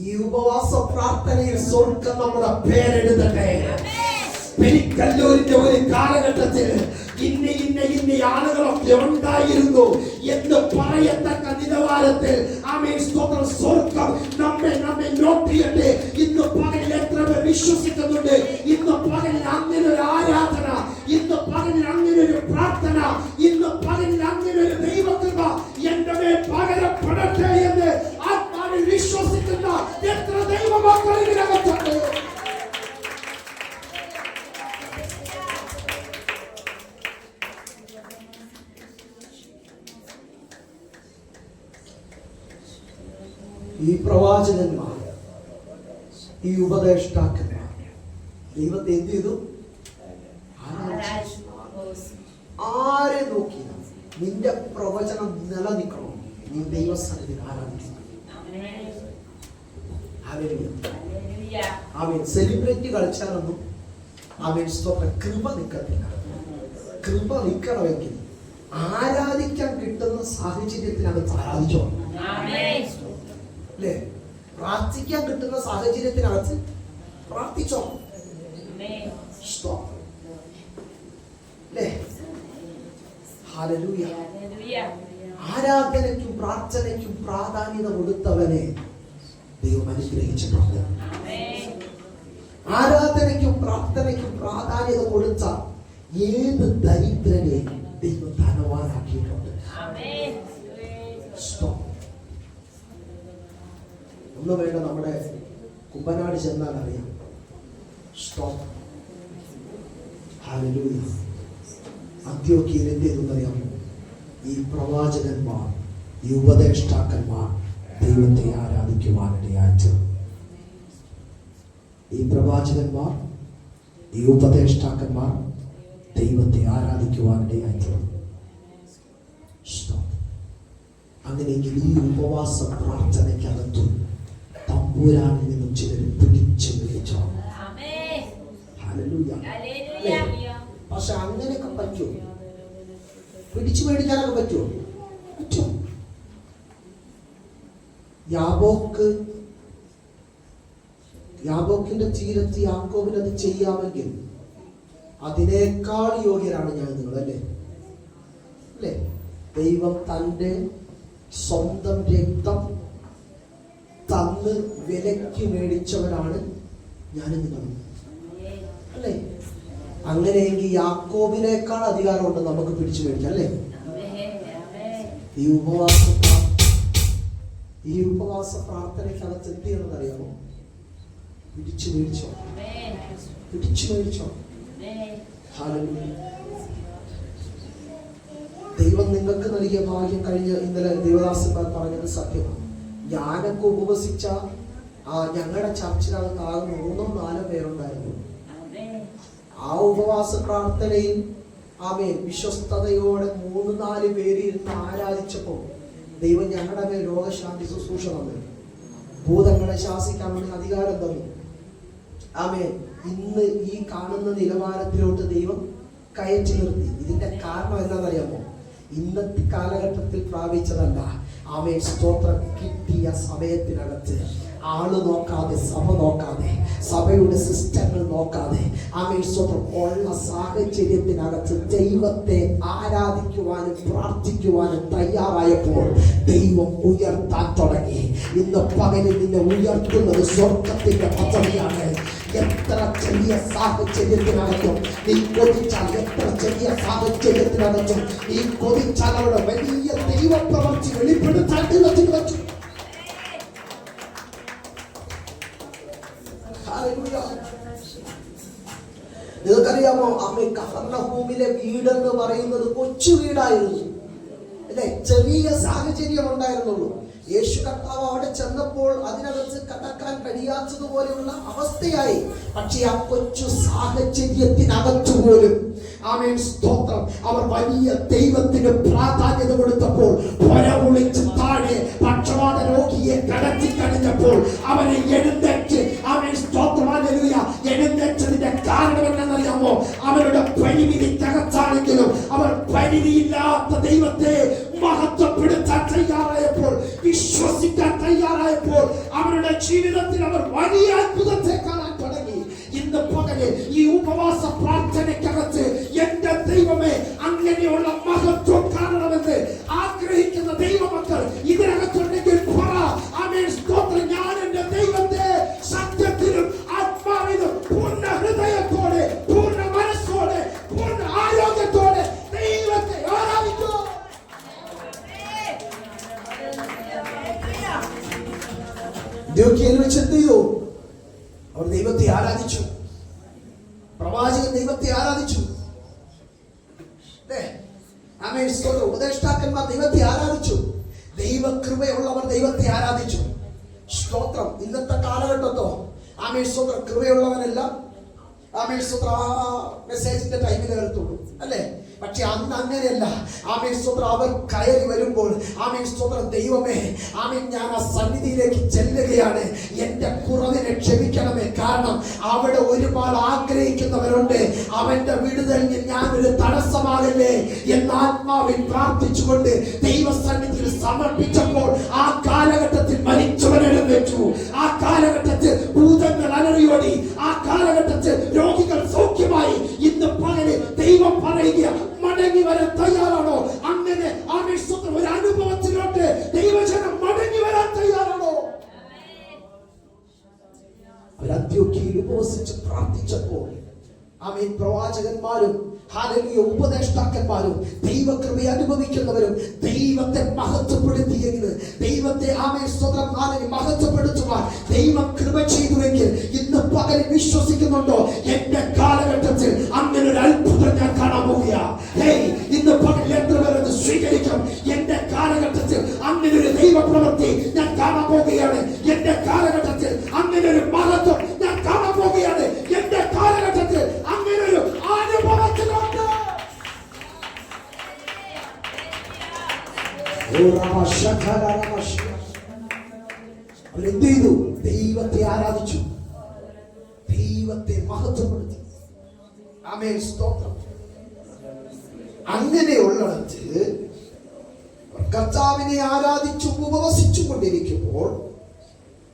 ഈ ഉപവാസ പ്രാർത്ഥനയിൽ സ്വർഗ്ഗം നമ്മുടെ പേരെഴുതട്ടെ. പെരിക്കല്ലൂരിന്റെ ഒരു കാലഘട്ടത്തിൽ ഇന്ന ആളുകളൊക്കെ ഉണ്ടായിരുന്നു എന്ന് പറയത്തക്ക നിലവാരത്തിൽ സ്വർഗ്ഗം നമ്മെ നോട്ട് ചെയ്യട്ടെ. ഇന്ന് പകലിൽ എത്ര പേർ വിശ്വസിക്കുന്നുണ്ട്? ഇന്ന് പകലിൽ അങ്ങനെ ഒരു ആരാധന, ഇന്ന് പകലിൽ അങ്ങനെ ഒരു പ്രാർത്ഥന, ഇന്ന് പകലിൽ അങ്ങനെ ഒരു ദൈവകൃപ എന്റെ മേൽ പകരപ്പെടട്ടെ എന്ന് ആത്മാവിൽ വിശ്വസിക്കുന്ന എത്ര ദൈവമക്കൾ ഇതിനകത്തുണ്ട്? ഈ പ്രവാചകന്മാർ, ഈ ഉപദേഷ്ടാക്കന്മാർ ദൈവത്തെ എന്ത് ചെയ്തു? ആരെ നോക്കി? നിന്റെ പ്രവചനം നിലനിൽക്കണം, നീ ദൈവസന്നിധി ആരാധിക്കണം. അവൻ സെലിബ്രിറ്റി കളിച്ചാലൊന്നും അവൻ കൃപ നിൽക്കത്തില്ല. കൃപ നിൽക്കണമെങ്കിൽ ആരാധിക്കാൻ കിട്ടുന്ന സാഹചര്യത്തിനകത്ത് ആരാധിച്ചോ അല്ലേ? പ്രാർത്ഥിക്കാൻ കിട്ടുന്ന സാഹചര്യത്തിനകത്ത് പ്രാർത്ഥിച്ചോ അല്ലേ? ഹല്ലേലൂയ. ആരാധനയ്ക്കും പ്രാർത്ഥനയ്ക്കും പ്രാധാന്യത കൊടുത്തവനെ ദൈവം അനുഗ്രഹിച്ചിട്ടുണ്ട്. ആരാധനയ്ക്കും പ്രാർത്ഥനയ്ക്കും പ്രാധാന്യത കൊടുത്ത ഏത് ദരിദ്രനെ ദൈവം ധനവാനാക്കിയിട്ടുണ്ട്. ഒന്നും വേണ്ട, നമ്മുടെ കുമ്പനാട് ചെന്നാൽ അറിയാം. സ്റ്റോപ്പ്. ഹല്ലേലൂയ. അന്ത്യോക്യയിൽ എന്ത് ചെയ്തെന്നറിയാമോ? ഈ പ്രവാചകന്മാർ, ഈ ഉപദേഷ്ടാക്കന്മാർ ദൈവത്തെ ആരാധിക്കുവാനിടയായി. ഈ പ്രവാചകന്മാർ, ഈ ഉപദേഷ്ടാക്കന്മാർ ദൈവത്തെ ആരാധിക്കുവാനിടയായി. അങ്ങനെയെങ്കിൽ ഈ ഉപവാസ പ്രാർത്ഥനയ്ക്കകത്തു തമ്പുരാനിൽ നിന്നും ചിലർ പിടിച്ചു വിളിച്ചോ. പക്ഷെ അങ്ങനെയൊക്കെ പറ്റുമോ? പിടിച്ചു മേടിക്കാനൊക്കെ പറ്റുമോ? പറ്റും. യാബോക്കിന്റെ തീരത്ത് യാക്കോബിന് അത് ചെയ്യാമെങ്കിൽ അതിനേക്കാൾ യോഗ്യരാണ് ഞാൻ നിങ്ങൾ, അല്ലേ? അല്ലേ? ദൈവം തൻ്റെ സ്വന്തം രക്തം തന്ന് വിലയ്ക്ക് മേടിച്ചവരാണ് ഞാനും നിങ്ങളും, അല്ലേ? അങ്ങനെയെങ്കിൽ യാക്കോബിനേക്കാൾ അധികാരമുണ്ട് നമുക്ക് പിടിച്ചു മേടിക്കാം, അല്ലേ? ഈ ഉപവാസ പ്രാർത്ഥനയ്ക്കകത്ത് എന്ത് ചെയ്യണമെന്ന് അറിയാമോ? പിടിച്ചു മേടിച്ചോ. ദൈവം നിങ്ങൾക്ക് നൽകിയ ഭാഗ്യം. കഴിഞ്ഞ ഇന്നലെ ദേവദാസന്മാർ പറഞ്ഞത് സത്യമാണ്. ഞാനൊക്കെ ഉപവസിച്ച ഞങ്ങളുടെ ചർച്ചിനകത്ത് ആകെ 3-4 പേരുണ്ടായിരുന്നു. ആ ഉപവാസ പ്രാർത്ഥനയിൽ വിശ്വസ്തയോടെ 3-4 പേര് ഇരുന്ന് ആരാധിച്ചപ്പോൾ ദൈവം ഞങ്ങളുടെ മേൽ രോഗശാന്തി ശുശ്രൂഷ തന്നു. ഭൂതങ്ങളെ ശാസിക്കാൻ വേണ്ടി അധികാരം തന്നു. ഇന്ന് ഈ കാണുന്ന നിലവാരത്തിലോട്ട് ദൈവം കയറ്റി നിർത്തി. ഇതിന്റെ കാരണം എന്താണെന്നറിയാമോ? ഇന്നത്തെ കാലഘട്ടത്തിൽ പ്രാപിച്ചതല്ല. സ്തോത്രം. കിട്ടിയ സമയത്തിനകത്ത് ആള് നോക്കാതെ, സഭ നോക്കാതെ, സഭയുടെ സിസ്റ്റങ്ങൾ നോക്കാതെ സ്തോത്രം ഉള്ള സാഹചര്യത്തിനകത്ത് ദൈവത്തെ ആരാധിക്കുവാനും പ്രാർത്ഥിക്കുവാനും തയ്യാറായപ്പോൾ ദൈവം ഉയർത്താൻ തുടങ്ങി. ഇന്ന് പകലിൽ നിന്നെ ഉയർത്തുന്നത് സ്വർഗത്തിന്റെ പദ്ധതിയാണ്. എത്ര ചെറിയ സാഹചര്യത്തിനകത്തും നീ കൊതിച്ചാൽ, എത്ര ചെറിയ സാഹചര്യത്തിനകത്തും നീ കൊതിച്ചാൽ അവിടെ വലിയ ദൈവപ്രവൃത്തി വെളിപ്പെടുത്താൻ ദൈവത്തിന് പറ്റും. നിങ്ങൾക്കറിയാമോ? കഫർനഹൂമിലെ വീടെന്ന് പറയുന്നത് കൊച്ചു വീടായിരുന്നു, അല്ലെ? ചെറിയ സാഹചര്യം ഉണ്ടായിരുന്നുള്ളൂ. യേശു കർത്താവ് അവിടെ ചെന്നപ്പോൾ അതിനകത്ത് കടക്കാൻ കഴിയാത്തതുപോലെയുള്ള അവസ്ഥയായി. പക്ഷെ ആ കൊച്ചു സാഹചര്യത്തിനകത്തു പോലും സ്തോത്രം അവർ വലിയ ദൈവത്തിന് പ്രാധാന്യത കൊടുത്തപ്പോൾ, പൊരവിളിച്ച് താഴെ പക്ഷപാത രോഗിയെ കടത്തി കഴിഞ്ഞപ്പോൾ അവനെ എഴുന്നേറ്റ് സ്തോത്രം എഴുന്നേറ്റതിന്റെ കാരണം എന്നറിയാമോ? അവരുടെ പരിമിതിക്കകത്താണെങ്കിലും അവർ പരിമിതിയില്ലാത്ത ദൈവത്തെ മഹത്വപ്പെടുത്താൻ തയ്യാറായപ്പോൾ, വിശ്വസിക്കാൻ തയ്യാറായപ്പോൾ അവരുടെ ജീവിതത്തിൽ അവർ വലിയ അത്ഭുതത്തെ കാണാൻ തുടങ്ങി. ഇന്ന് പകല് ഈ ഉപവാസ പ്രാർത്ഥനയ്ക്കകത്ത് എന്റെ ദൈവമേ അങ്ങനെയുള്ള മഹത്വം കാണണമെന്ന് ആഗ്രഹിക്കുന്ന ദൈവമക്കൾ ഇതിനകത്തുണ്ടെങ്കിൽ പറ. സ്തോത്രം. ഞാൻ എന്റെ ദൈവത്തെ സത്യത്തിലും ആത്മാവിലും പൂർണ്ണ ഹൃദയത്തോടെ, പൂർണ്ണ മനസ്സോടെ, പൂർണ്ണ ആരോഗ്യത്തോടെ ദൈവത്തെ ആരാധിക്കൂ. എന്ത് ചെയ്തു? അവർ ദൈവത്തെ ആരാധിച്ചു. പ്രവാചകൻ ദൈവത്തെ ആരാധിച്ചു. ഉപദേഷ്ടാക്കന്മാർ ദൈവത്തെ ആരാധിച്ചു. ദൈവകൃപയുള്ളവർ ദൈവത്തെ ആരാധിച്ചു. സ്തോത്രം. ഇന്നത്തെ കാലഘട്ടത്തോ സ്തോത്രം കൃപയുള്ളവനെല്ലാം മെസ്സേജിന്റെ ടൈമിൽ വരത്തുള്ളൂ, അല്ലേ? പക്ഷെ അന്ന് അങ്ങനെയല്ല. സ്തോത്രം. അവർ കയറി വരുമ്പോൾ സ്തോത്രം ദൈവമേ ഞാൻ ആ സന്നിധിയിലേക്ക് ചെല്ലുകയാണ്. എന്റെ കുറവിനെ ക്ഷമിക്കണമേ. കാരണം അവിടെ ഒരുപാട് ആഗ്രഹിക്കുന്നവരുണ്ട്. അവന്റെ വിടുതലിന് ഞാനൊരു തടസ്സമാകല്ലേ എന്ന് ആത്മാവിൽ പ്രാർത്ഥിച്ചുകൊണ്ട് ദൈവസന്നിധിയിൽ സമർപ്പിച്ചപ്പോൾ ആ കാലഘട്ടത്തിൽ മരിച്ചവനെഴുന്നേറ്റു. ആ കാലഘട്ടത്തിൽ ഭൂതങ്ങൾ അലറിയോടി. ആ കാലഘട്ടത്തിൽ രോഗികൾ സൗഖ്യമായി. ഇന്ന് പകല് ദൈവം പറയുക, മടങ്ങി വരാൻ തയ്യാറാണോ? അങ്ങനെ ഒരു അനുഭവത്തിലോട്ട് ദൈവജനം മടങ്ങി വരാൻ തയ്യാറാണോ? അവർ അന്ത്യോക്യയിൽ ഉപവസിച്ച് പ്രാർത്ഥിച്ചപ്പോൾ ആമേൻ. പ്രവാചകന്മാരും ഹല്ലേലൂയ ഉപദേഷ്ടാക്കന്മാരും ദൈവകൃപ അനുഭവിക്കുന്നവരും ദൈവത്തെ മഹത്വപ്പെടുത്തിയെങ്കിൽ, ദൈവത്തെ ആമേൻ സ്വന്തം മഹത്വപ്പെടുത്തുവാൻ ദൈവം കൃപ ചെയ്തുവെങ്കിൽ ഇന്ന് പകൽ വിശ്വസിക്കുന്നുണ്ടോ? എന്റെ കാലഘട്ടത്തിൽ അങ്ങനെ ഒരു അത്ഭുതം ഞാൻ കാണാൻ പോവുകയാണ്. ഇന്ന് പകൽ എത്ര പേർ അത് സ്വീകരിക്കും? എന്റെ കാലഘട്ടത്തിൽ അങ്ങനെ ഒരു ദൈവ പ്രവൃത്തി ഞാൻ കാണാൻ പോവുകയാണ്. എന്റെ കാലഘട്ടത്തിൽ അങ്ങനെ ഒരു മഹത്വം ഞാൻ കാണാൻ പോവുകയാണ്. എന്റെ കാലഘട്ടത്തിൽ അങ്ങനെ ഒരു അനുഭവത്തിലുണ്ട്. അവരെന്ത് ചെയ്തു? ദൈവത്തെ ആരാധിച്ചു, ദൈവത്തെ മഹത്വപ്പെടുത്തി. ആമേൻ, സ്തോത്രം. അങ്ങനെയുള്ളിടത്ത് കർത്താവിനെ ആരാധിച്ചു ഉപവസിച്ചു കൊണ്ടിരിക്കുമ്പോൾ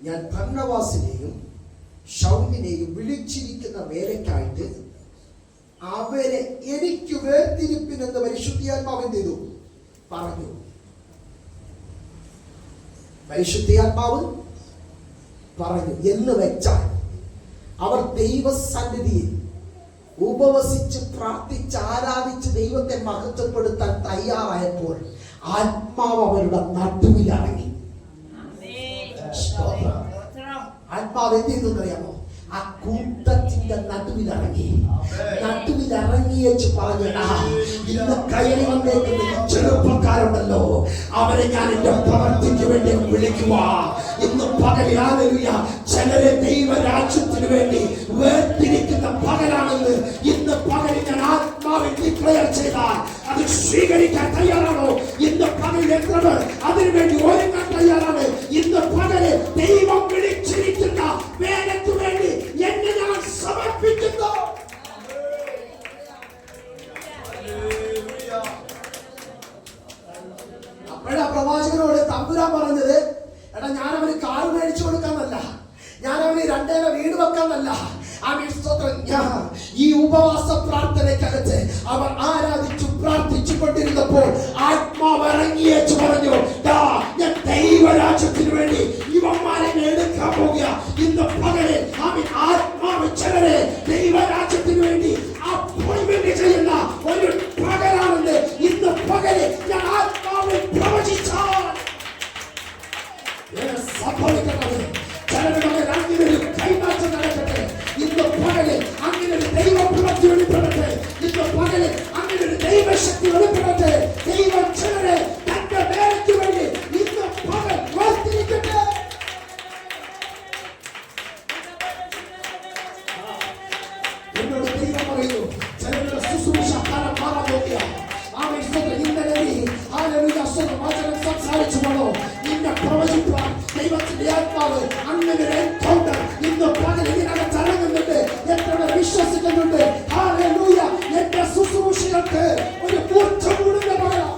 ഞാൻ ഭർന്നബാസിനെയും ശൗലിനെയും വിളിച്ചിരിക്കുന്ന വേലയ്ക്കായിട്ട് അവരെ എനിക്ക് വേർതിരിപ്പിനെന്ന് പരിശുദ്ധാത്മാവ് എന്ത് ചെയ്തു? പറഞ്ഞു. പരിശുദ്ധാത്മാവ് പറഞ്ഞു എന്ന് വെച്ചാൽ അവർ ദൈവസന്നിധിയിൽ ഉപവസിച്ച് പ്രാർത്ഥിച്ച് ആരാധിച്ച് ദൈവത്തെ മഹത്വപ്പെടുത്താൻ തയ്യാറായപ്പോൾ ആത്മാവ് അവരുടെ നടുവിലിറങ്ങി. ആത്മാവ് എന്ത് ചെയ്തു അറിയാമോ? ആ കൂട്ടത്തിന്റെ നടുവിലിറങ്ങി. നടുവിലിറങ്ങിയേച്ച് പറഞ്ഞാ, ഇന്ന് കയറി വന്നേക്കുന്ന ചെറുപ്പക്കാരുണ്ടല്ലോ, അവരെ ഞാൻ എന്റെ പ്രവർത്തിക്ക് വേണ്ടി വിളിക്കുക. ഇന്ന് പകൽ ഹല്ലേലൂയ ചിലരെ ദൈവരാജ്യത്തിന് വേണ്ടി വേർതിരിക്കുന്ന പകലാണെന്ന് ഇന്ന് പകൽ ഞാൻ ആത്മാവിൽ ഡിക്ലെയർ ചെയ്താൽ അത് സ്വീകരിക്കാൻ തയ്യാറാണോ? ഇന്ന് പകൽ എത്ര പേർ അതിനുവേണ്ടി ഒരുങ്ങാൻ തയ്യാറാണ്? ഇന്ന് പകല് ദൈവം വിളിച്ചിരിക്കുന്ന വേലയ്ക്ക് വേണ്ടി എന്നെ ഞാൻ സമർപ്പിക്കുന്നു. അപ്പോഴാ പ്രവാചകനോട് തമ്പുരാൻ പറഞ്ഞത്, എടാ ഞാനവന് കാറ് മേടിച്ചു കൊടുക്കാന്നല്ല, ഞാനവന് 2 വീട് വെക്കാന്നല്ല. ഈ ഉപവാസ പ്രാർത്ഥനയ്ക്കകത്ത് അവർ ആരാധിച്ചു പ്രാർത്ഥിച്ചു കൊണ്ടിരുന്നപ്പോൾ ആത്മാവ് ഇറങ്ങിയേച്ചു പറഞ്ഞു, ഞാൻ ദൈവരാജ്യത്തിന് വേണ്ടി ഇവന്മാരെ എടുക്കാൻ പോകുക. ഇന്ന് പകല് ആത്മാവ് ചിലരെ ദൈവരാജ്യത്തിന് വേണ്ടി അപ്പോയിന്റ്മെന്റ് ചെയ്യുന്ന ഒരു പകലാണെന്ന് ഇന്ന് പകല് ഞാൻ ആത്മാവിൽ പ്രവചിച്ചാൽ സംഭവിക്കുന്നത്. ചിലരുടെ അങ്ങനെ ഒരു കൈമാറ്റം നടക്കട്ടെ. ഇന്ന് പകല് അങ്ങനെ ഒരു ദൈവ പ്രവൃത്തി വെളിപ്പെടട്ടെ. ഇന്ന് പകല് അങ്ങനെ ഒരു ദൈവശക്തി വെളിപ്പെടട്ടെ. ദൈവം ചിലരെ തന്റെ വേലയ്ക്ക് വേണ്ടി ഇന്ന് പകൽ വർത്തിരിക്കട്ടെ. എന്നോട് ദൈവം പറയുന്നു, ചിലരുടെ ശുശ്രൂഷ കാലം മാറാൻ നോക്കിയ വചനം സംസാരിച്ചു പോണോ നിന്നെ പ്രവചിപ്പാൻ ദൈവത്തിന്റെ ആത്മാവ് അങ്ങനെ ഒരു എൻകൗണ്ടർ ഇന്ന് പകൽ ഇതിനകത്ത് ഇറങ്ങുന്നുണ്ട്. എത്ര വിശ്വസിക്കുന്നുണ്ട്? ഹല്ലേലൂയ. എന്റെ ശുശ്രൂഷകൾക്ക് ഒരു മൂർച്ച കൂടുന്ന പകരം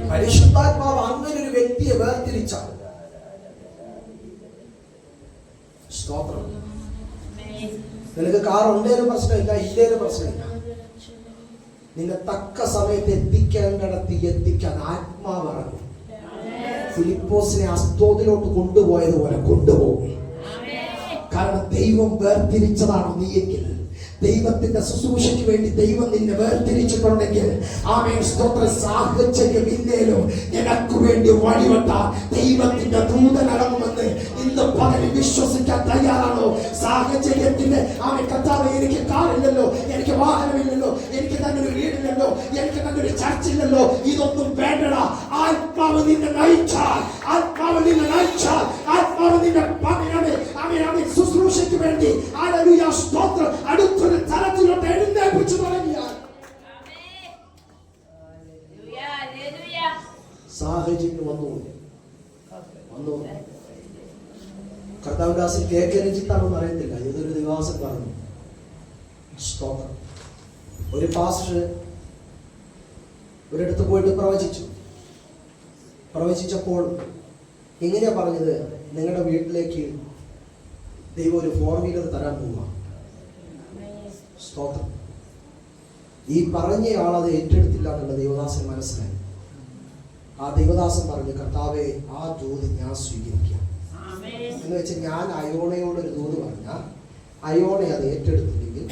പരിശുദ്ധാത്മാവ് അങ്ങനെ ഒരു വ്യക്തിയെ വേർതിരിച്ചാൽ സ്തോത്രം. നിനക്ക് കാർ ഉണ്ടേലും പ്രശ്നമില്ല, ഇല്ലേലും പ്രശ്നമില്ല. നിന്നെ തക്ക സമയത്ത് എത്തിക്കേണ്ടിടത്ത് എത്തിക്കാൻ ആത്മാവ് ഇറങ്ങും. ഫിലിപ്പോസിനെ അസ്തോദിലോട്ട് കൊണ്ടുപോയതുപോലെ കൊണ്ടുപോകും. കാരണം ദൈവം വേർതിരിച്ചതാണ് നീയെങ്കിൽ, ദൈവത്തിന്റെ ശുശ്രൂഷയ്ക്ക് വേണ്ടി ദൈവം നിന്നെ വേർതിരിച്ചിട്ടുണ്ടെങ്കിൽ ആമേൻ സ്തോത്ര സാഹചര്യം ഇല്ലേലും നിനക്ക് വേണ്ടി വഴിവെട്ട ദൈവത്തിന്റെ ദൂതൻ ഇറങ്ങുമെന്ന് ഇന്ന് പകല് വിശ്വസിക്കാൻ തയ്യാറാണോ? സാഹചര്യത്തിന്റെ ആമേൻ കർത്താവേ, എനിക്ക് കാറില്ലല്ലോ, എനിക്ക് വാഹനമില്ലല്ലോ, എനിക്ക് തന്നെ ഒരു വീടില്ലല്ലോ, എനിക്ക് തന്നെ ഒരു ചർച്ചില്ലല്ലോ, ഇതൊന്നും വേണ്ടടാ. ആത്മാവ് നിന്നെ നയിച്ചാൽ, ആത്മാവ് നിന്നെ നയിച്ചാൽ, ആത്മാവ് നിന്നെ ശുശ്രൂഷയ്ക്ക് വേണ്ടി ഹല്ലേലൂയ സ്തോത്രം അടുത്തൊരു തലത്തിലോട്ട് എഴുന്നേൽപ്പിച്ചു തുടങ്ങിയാൽ സാഹചര്യം വന്നു. കർത്താവദാസൻ KK രഞ്ജിത്താണെന്ന് അറിയത്തില്ല, ഏതൊരു ദിവസം പറഞ്ഞു സ്തോത്രം. ഒരു പാസ്റ്റർ ഒരിടത്ത് പോയിട്ട് പ്രവചിച്ചപ്പോൾ എങ്ങനെയാ പറഞ്ഞത്? നിങ്ങളുടെ വീട്ടിലേക്ക് ദൈവം ഒരു 4 വീലർ തരാൻ പോവുക. സ്തോത്രം. ഈ പറഞ്ഞയാൾ അത് ഏറ്റെടുത്തില്ല എന്നുള്ള ദൈവദാസൻ മനസ്സിലായി. ആ ദൈവദാസൻ പറഞ്ഞു, കർത്താവേ, ആ ദൂത് ഞാൻ സ്വീകരിക്കാം എന്ന് വെച്ചാൽ ഞാൻ അയോണയോടൊരു ദൂത് പറഞ്ഞാൽ അയോണ അത് ഏറ്റെടുത്തില്ലെങ്കിൽ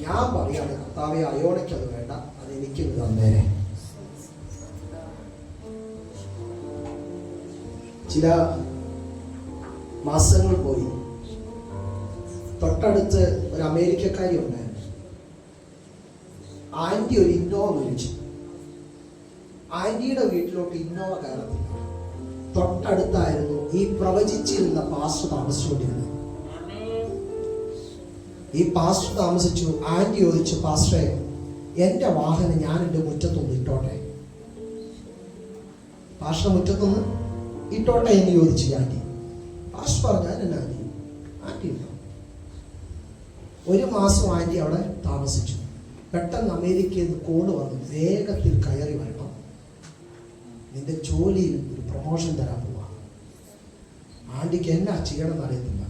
ഞാൻ പറയാണ്, കർത്താവെ, അയോണയ്ക്ക് അത് വേണ്ട, അത് എനിക്ക് തന്നേരെ. ചില മാസങ്ങൾ പോയി. തൊട്ടടുത്ത് ഒരു അമേരിക്കക്കാരി ഉണ്ടായിരുന്നു. ആന്റി ഒരു ഇന്നോവ വിളിച്ചു. ആന്റിയുടെ വീട്ടിലോട്ട് ഇന്നോവ കയറത്തില്ല. തൊട്ടടുത്തായിരുന്നു ഈ പ്രവചിച്ചിരുന്ന പാസ്റ്റർ താമസിച്ചുകൊണ്ടിരുന്നത്. ഈ പാസ്റ്റർ താമസിച്ചു. ആന്റി ചോദിച്ചു, പാസ്റ്ററെ, എൻ്റെ വാഹനം ഞാൻ എൻ്റെ മുറ്റത്തൊന്ന് ഇട്ടോട്ടെ? പാസ്റ്റർ മുറ്റത്തൊന്ന് ഇട്ടോട്ടെ എന്ന് ചോദിച്ചു ആന്റി. പാസ്റ്റർ പറഞ്ഞു, എന്നാ ആന്റി ഇട്ടോ. ഒരു മാസം ആന്റി അവിടെ താമസിച്ചു. പെട്ടെന്ന് അമേരിക്കയിൽ നിന്ന് കോള് വന്നു, വേഗത്തിൽ കയറി വരണം, നിന്റെ ജോലിയിൽ ഒരു പ്രൊമോഷൻ തരാൻ പോവാ. ആന്റിക്ക് എന്നാ ചെയ്യണമെന്ന് അറിയത്തില്ല.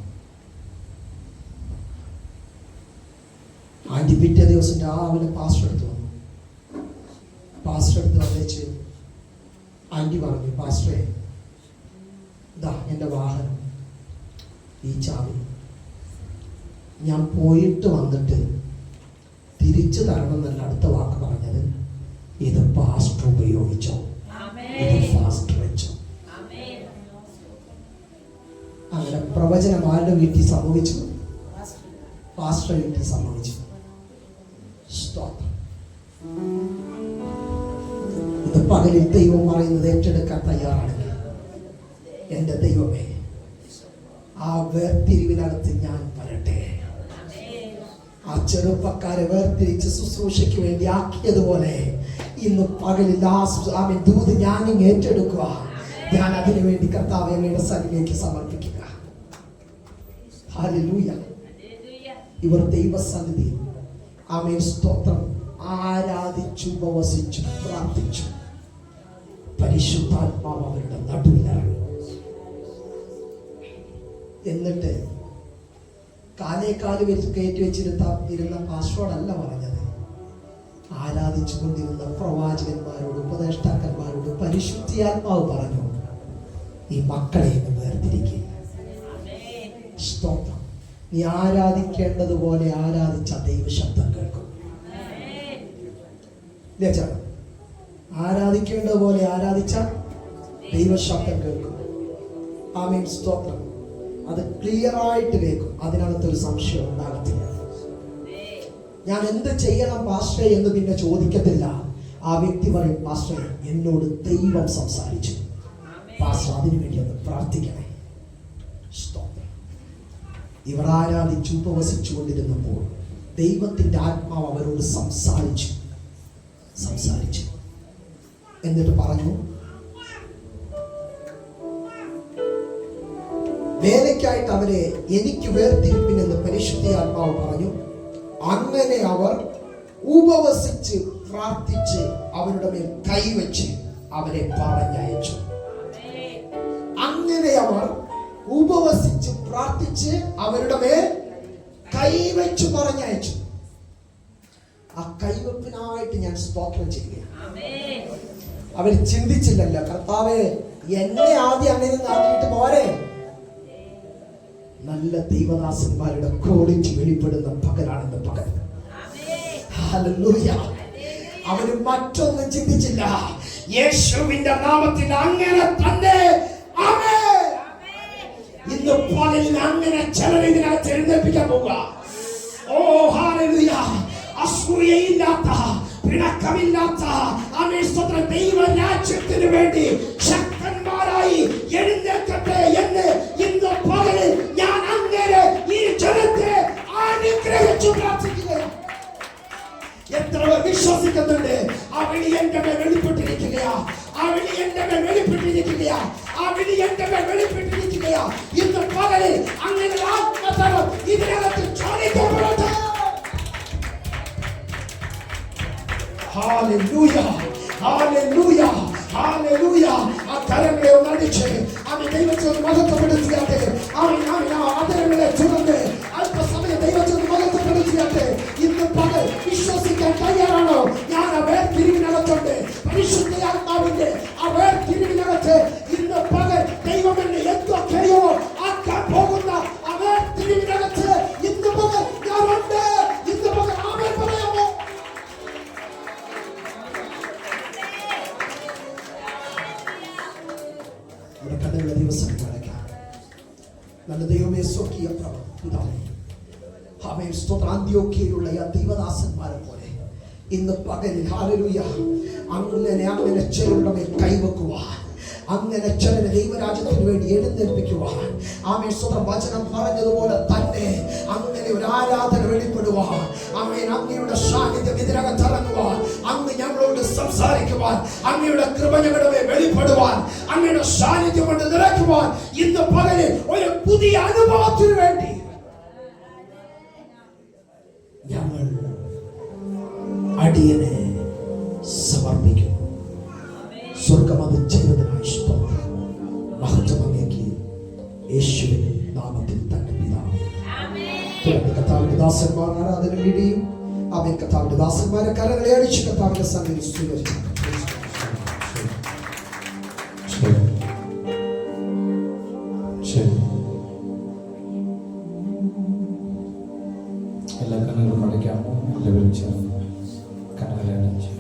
ആന്റി പിറ്റേ ദിവസം രാവിലെ പാസ്റ്റർ അടുത്ത് വന്നു. പാസ്റ്റർ അടുത്ത് വന്നേച്ച് ആന്റി പറഞ്ഞു, പാസ്റ്ററെ, ഇതാ എൻ്റെ വാഹനം, ഈ ചാവി, ഞാൻ പോയിട്ട് വന്നിട്ട് തിരിച്ചു തരണം എന്നല്ല അടുത്ത വാക്ക് പറഞ്ഞത്. ഇത് പാസ്റ്റർ ഉപയോഗിച്ചോ, ഇത് പാസ്റ്റർ വെച്ചോ. അങ്ങനെ പ്രവചനം ആരുടെ വീട്ടിൽ സംഭവിച്ചു? പാസ്റ്റർ വീട്ടിൽ സംഭവിച്ചു. ഇത് പകലിൽ ദൈവം പറയുന്നത് ഏറ്റെടുക്കാൻ തയ്യാറാണെങ്കിൽ, എൻ്റെ ദൈവമേ, ആ വേർതിരിവിനകത്ത് ഞാൻ വരട്ടെ. ആ ചെറുപ്പക്കാരെ വേർതിരിച്ച് ശുശ്രൂഷയ്ക്ക് വേണ്ടി ആക്കിയതുപോലെ ഇന്ന് പകലിൽ ആ ദൂത് ഞാനിങ് ഏറ്റെടുക്കുക. ഞാൻ അതിനു വേണ്ടി കർത്താവേ അങ്ങയുടെ സന്നിധിയിലേക്ക് സമർപ്പിക്കുക. ഹല്ലേലൂയ. ഇവർ ദൈവസന്നിധി ആമേൻ സ്തോത്രം ആരാധിച്ചു, ഉപവസിച്ചു, പ്രാർത്ഥിച്ചു. പരിശുദ്ധാത്മാവ് അവരുടെ നടുവിലിറങ്ങി. എന്നിട്ട് കാലേക്കാല് വെച്ച് കയറ്റി വെച്ചിരുന്ന പാസ്റ്ററോടല്ല പറഞ്ഞത്, ആരാധിച്ചു കൊണ്ടിരുന്ന പ്രവാചകന്മാരോട്, ഉപദേഷ്ടാക്കന്മാരോട് പരിശുദ്ധാത്മാവ് പറഞ്ഞു, ഈ മക്കളെ വേർതിരിക്കുക. സ്തോത്രം. നീ ആരാധിക്കേണ്ടതുപോലെ ആരാധിച്ച ദൈവശബ്ദം കേൾക്കും. ആരാധിക്കേണ്ടതുപോലെ ആരാധിച്ച ദൈവശബ്ദം കേൾക്കും. ആമേൻ സ്തോത്രം. അത് ക്ലിയർ ആയിട്ട് കേൾക്കും. അതിനകത്തൊരു സംശയം ഉണ്ടാകത്തില്ല. ഞാൻ എന്ത് ചെയ്യണം പാസ്റ്ററെ എന്ന് പിന്നെ ചോദിക്കത്തില്ല. ആ വ്യക്തി പറയും, പാസ്റ്ററെ, എന്നോട് ദൈവം സംസാരിച്ചു, പാസ്റ്റർ അതിനുവേണ്ടി ഒന്ന് പ്രാർത്ഥിക്കണേ. ഇവർ ആരാധിച്ചു ഉപവസിച്ചു കൊണ്ടിരുന്നപ്പോൾ ദൈവത്തിന്റെ ആത്മാവ് അവരോട് സംസാരിച്ചു. എന്നിട്ട് പറഞ്ഞു, വേലയ്ക്കായിട്ട് അവരെ എനിക്ക് വേർതിരിപ്പിനെന്ന് പരിശുദ്ധ ആത്മാവ് പറഞ്ഞു. അങ്ങനെ അവർ ഉപവസിച്ച് പ്രാർത്ഥിച്ച് അവരുടെ മേൽ കൈവച്ച് അവരെ പറഞ്ഞയച്ചു. അങ്ങനെ അവർ ഉപവസിച്ച് പ്രാർത്ഥിച്ച് അവരുടെ മേൽ കൈവച്ചു പറഞ്ഞയച്ചു. ആ കൈവപ്പിനായിട്ട് ഞാൻ സ്തോത്രം ചെയ്യുകയാണ്. അവർ ചിന്തിച്ചില്ലല്ലോ, കർത്താവേ, എന്നെ ആദ്യം അങ്ങനെ ആക്കിയിട്ട് പോരെ. നല്ല ദൈവദാസന്മാരുടെ ക്വാളിറ്റി വെളിപ്പെടുന്ന പകലാണെന്ന് പകൽ. ഹല്ലേലൂയ. അവര് മറ്റൊന്നും ചിന്തിച്ചില്ല. യേശുവിന്റെ നാമത്തിൽ അങ്ങനെ തന്നെ. ആമേൻ. ഇന്ന് പകലിൽ അങ്ങനെ ചിലരെ ഇതിനകത്ത് എഴുന്നേൽപ്പിക്കാൻ പോവുക. ഓ ഹല്ലേലൂയ. അസൂയയില്ലാത്ത, പിണക്കമില്ലാത്ത ദൈവരാജ്യത്തിന് വേണ്ടി ശക്തന്മാരായി എഴുന്നേൽക്കട്ടെ എന്ന് ഇന്ന് പകലിൽ ഞാൻ അങ്ങനെ ഈ ജനത്തെ അനുഗ്രഹിച്ചു പ്രാർത്ഥിക്കുകയാണ്. എത്ര വിശ്വസിക്കുന്നുണ്ട്? ആ വിളി എന്റെ മേൽ വെളിപ്പെട്ടിരിക്കുകയാ. ആ വിളി എന്റെ മേൽ വെളിപ്പെട്ടിരിക്കുകയാ. ആ വിളി എന്റെ മേൽ വെളിപ്പെട്ടിരിക്കുകയാ. ഇന്ന് പകലിൽ അങ്ങനെ ആത്മതലം ഇതിനകത്ത് ചോദിക്കപ്പെടട്ടെ. Hallelujah, hallelujah, hallelujah. ആ കരങ്ങളെ ഒന്നടിച്ച് അവൻ ദൈവത്തെ മഹത്വപ്പെടുത്തിയാട്ടെ. അവൻ അതരങ്ങളെ തുറന്ന് അല്പസമയം ദൈവത്തെ മഹത്വപ്പെടുത്തിയാട്ടെ. ഇന്ന് പകൽ വിശ്വസിക്കാൻ തയ്യാറാണോ? അന്ത്യോക്യയിലുള്ള ആ ദൈവദാസന്മാരെ പോലെ ഇന്ന് പകലിൽ ഹല്ലേലൂയ അങ്ങനെ ചിലരുടെ മേൽ കൈവെക്കുവാൻ, അങ്ങനെ ചിലരെ ദൈവരാജ്യത്തിന് വേണ്ടി എഴുന്നേൽപ്പിക്കുവാൻ, ആമേൻ സ്വന്തം വചനം പറഞ്ഞതുപോലെ തന്നെ അങ്ങനെ ഒരു ആരാധന വെളിപ്പെടുവാൻ, ആമേൻ അങ്ങയുടെ സാന്നിധ്യം ഇതിനകത്ത് ഇറങ്ങുവാൻ, അങ്ങ് ഞങ്ങളോട് സംസാരിക്കുവാൻ, അങ്ങയുടെ കൃപ ഞങ്ങളുടെ മേൽ വെളിപ്പെടുവാൻ, അങ്ങയുടെ സാന്നിധ്യം കൊണ്ട് നിറയ്ക്കുവാൻ ഇന്ന് പകലിൽ ഒരു പുതിയ അനുഭവത്തിന് വേണ്ടി ഞങ്ങൾ അടിയനെ സമർപ്പിക്കുന്നു. സ്വർഗം അത് ചെയ്തതിനായി സ്തോത്രം. മഹത്വം അങ്ങേക്ക് യേശുവിന്റെ നാമത്തിൽ തന്നെ പിതാവേ. തുടർന്ന് കർത്താവിന്റെ ദാസന്മാർ ആരാധന ലീഡിയും അവൻ കർത്താവിന്റെ ദാസന്മാരെ കരങ്ങളെ അടിച്ച് കർത്താവിന്റെ സന്നിധിയിൽ സ്വീകരിച്ചു. എല്ലാ കണ്ണുകളും അടയ്ക്കാമോ? എല്ലാവരും ചേർന്ന് കണ്ണുകളെ അടച്ച്